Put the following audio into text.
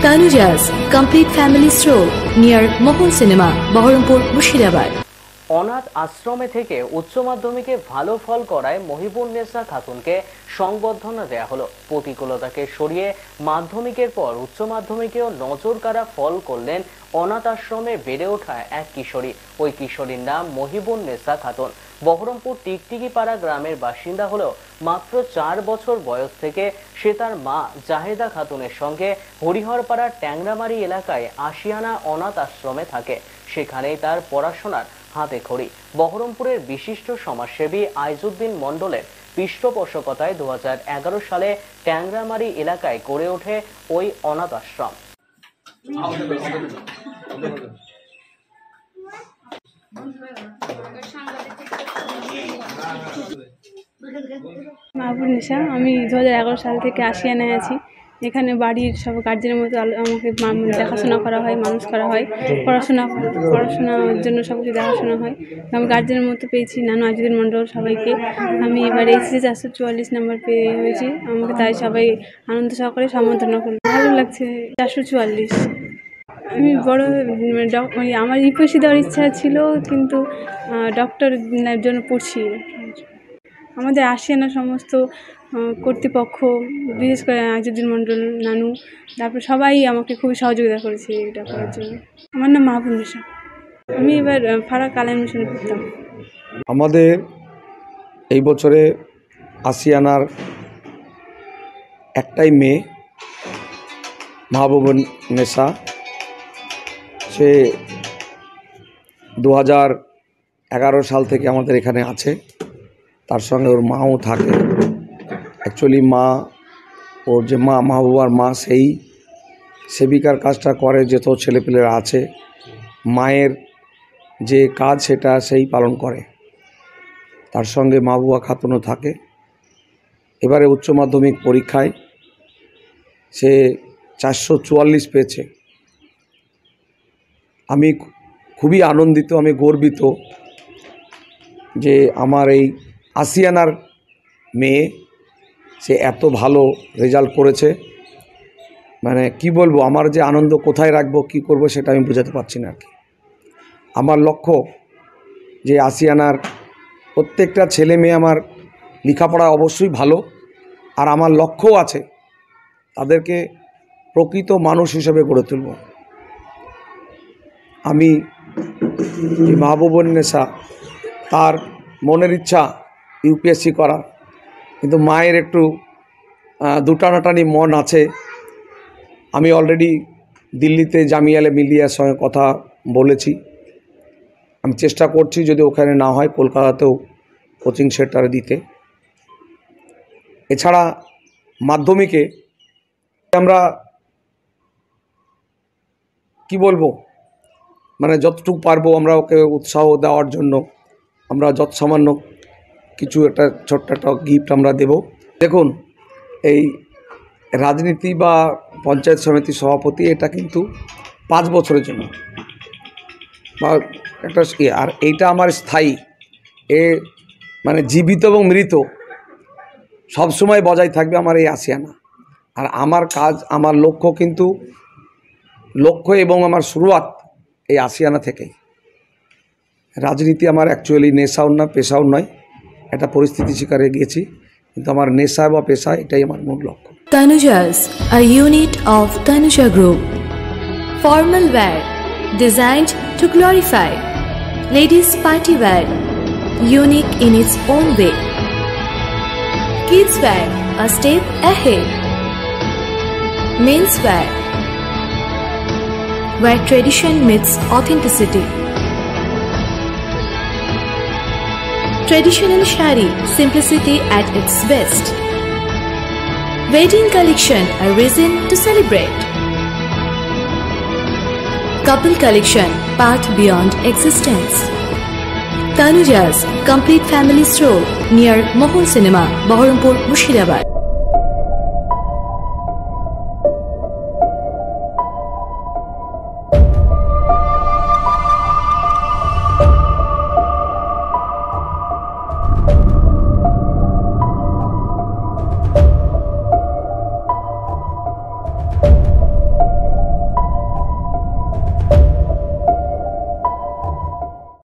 Tanuja's complete family stroll near Mohol Cinema, Baharampur, Murshidabad. অনাথ আশ্রমে থেকে উচ্চ মাধ্যমিকে ভালো ফল করায় মহিবুন্নেসা খাতুনকে সংবর্ধনা দেয়া হলো। প্রতিকূলতাকে সরিয়ে মাধ্যমিকের পর উচ্চ মাধ্যমিকেও নজর কাড়া ফল করলেন অনাথ আশ্রমে বেড়ে ওঠা এক কিশোরী। ওই কিশোরীর নাম মহিবুন্নেসা খাতুন। বহরমপুর টিকটিকিপাড়া গ্রামের বাসিন্দা হলেও মাত্র 4 বছর বয়স থেকে সে তার মা জাহেদা খাতুনের সঙ্গে হরিহরপাড়ার ট্যাংরামারি এলাকায় আশিয়ানা অনাথ আশ্রমে থাকে। সেখানেই তার পড়াশোনার হাতে খড়ি। বহরমপুরের বিশিষ্ট সমাজসেবী আইজুদ্দিন মণ্ডলের পৃষ্ঠপোষকতায় 2011 সালে ট্যাংরামারি এলাকায় গড়ে ওঠে ওই অনাথ আশ্রম। মহিবুন্নেসা, আমি 2011 সাল থেকে আশিয়ানায় আছি। এখানে বাড়ির সব গার্জেনের মতো আমাকে দেখাশোনা করা হয়, মানুষ করা হয়, পড়াশোনার জন্য সব কিছু দেখাশোনা হয়। আমি গার্জেনের মতো পেয়েছি নানু আইজুদ্দিন মণ্ডল সবাইকে। আমি এবার এইচএসে 444 নাম্বার পেয়ে হয়েছি। আমাকে তাই সবাই আনন্দ সহকারে সম্বর্ধনা করল। ভালো লাগছে। 444। আমি বড় আমার ইউপিএসসি দেওয়ার ইচ্ছা ছিল, কিন্তু ডক্টরের জন্য পড়ছি। আমাদের আশিয়ানা সমস্ত কর্তৃপক্ষ, বিশেষ করে আইজুদ্দিন মণ্ডল, নানু, তারপর সবাই আমাকে খুবই সহযোগিতা করেছে এটা করার জন্য। আমার নাম মহিবুন্নেসা। আমি এবার ফারাক আলাইন মিশনে পড়তাম। আমাদের এই বছরে আশিয়ানার একটাই মেয়ে মহিবুন্নেসা। সে 2011 সাল থেকে আমাদের এখানে আছে। তার সঙ্গে ওর মাও থাকে। অ্যাকচুয়ালি ওর যে মাহবুবার মা সেই সেবিকার কাজটা করে, যত ছেলেপেলেরা আছে মায়ের যে কাজ সেটা সেই পালন করে। তার সঙ্গে মাহবুবা খাতুনও থাকে। এবারে উচ্চ মাধ্যমিক পরীক্ষায় সে 444 পেয়েছে। আমি খুবই আনন্দিত, আমি গর্বিত যে আমার এই আশিয়ানার মেয়ে সে এত ভালো রেজাল্ট করেছে। মানে কি বলবো, আমার যে আনন্দ কোথায় রাখবো, কি করব সেটা আমি বোঝাতে পারছি না আর কি। আমার লক্ষ্য যে আশিয়ানার প্রত্যেকটা ছেলে মেয়ে আমার লেখাপড়া অবশ্যই ভালো, আর আমার লক্ষ্যও আছে তাদেরকে প্রকৃত মানুষ হিসেবে গড়ে তুলব। আমি মহিবুন্নেসা তার মনের ইচ্ছা ইউপিএসসি করার, কিন্তু মায়ের একটু দুটানাটানি মন আছে। আমি অলরেডি দিল্লিতে জামিয়া মিলিয়ার সঙ্গে কথা বলেছি। আমি চেষ্টা করছি যদি ওখানে না হয় কলকাতাতেও কোচিং সেন্টারে দিতে। এছাড়া মাধ্যমিকে আমরা কি বলবো, মানে যতটুকু পারবো আমরা ওকে উৎসাহ দেওয়ার জন্য আমরা যত সামান্য কিছু একটা ছোট্ট একটা গিফট আমরা দেব। দেখুন, এই রাজনীতি বা পঞ্চায়েত সমিতির সভাপতি এটা কিন্তু 5 বছরের জন্য বা একটা, আর এইটা আমার স্থায়ী। মানে জীবিত এবং মৃত সবসময় বজায় থাকবে আমার এই আশিয়ানা। আর আমার কাজ, আমার লক্ষ্য এবং আমার শুরুয়াত এই আশিয়ানা থেকেই। রাজনীতি আমার অ্যাকচুয়ালি নেশাও না, পেশাও নয়। একটা পরিস্থিতি শিকারে গিয়েছি, কিন্তু আমার নেশা বা পেশা এটাই আমার মূল লক্ষ্য। Tanuja's, a unit of Tanuja Group. Formal wear designed to glorify. Ladies party wear, unique in its own way. Kids wear, a step ahead. Men's wear, where tradition meets authenticity. Traditional shari, simplicity at its best. Wedding collection, a reason to celebrate. Couple collection, path beyond existence. Tanuja's complete family stroll near Mohol Cinema, Baharampur, Murshidabad.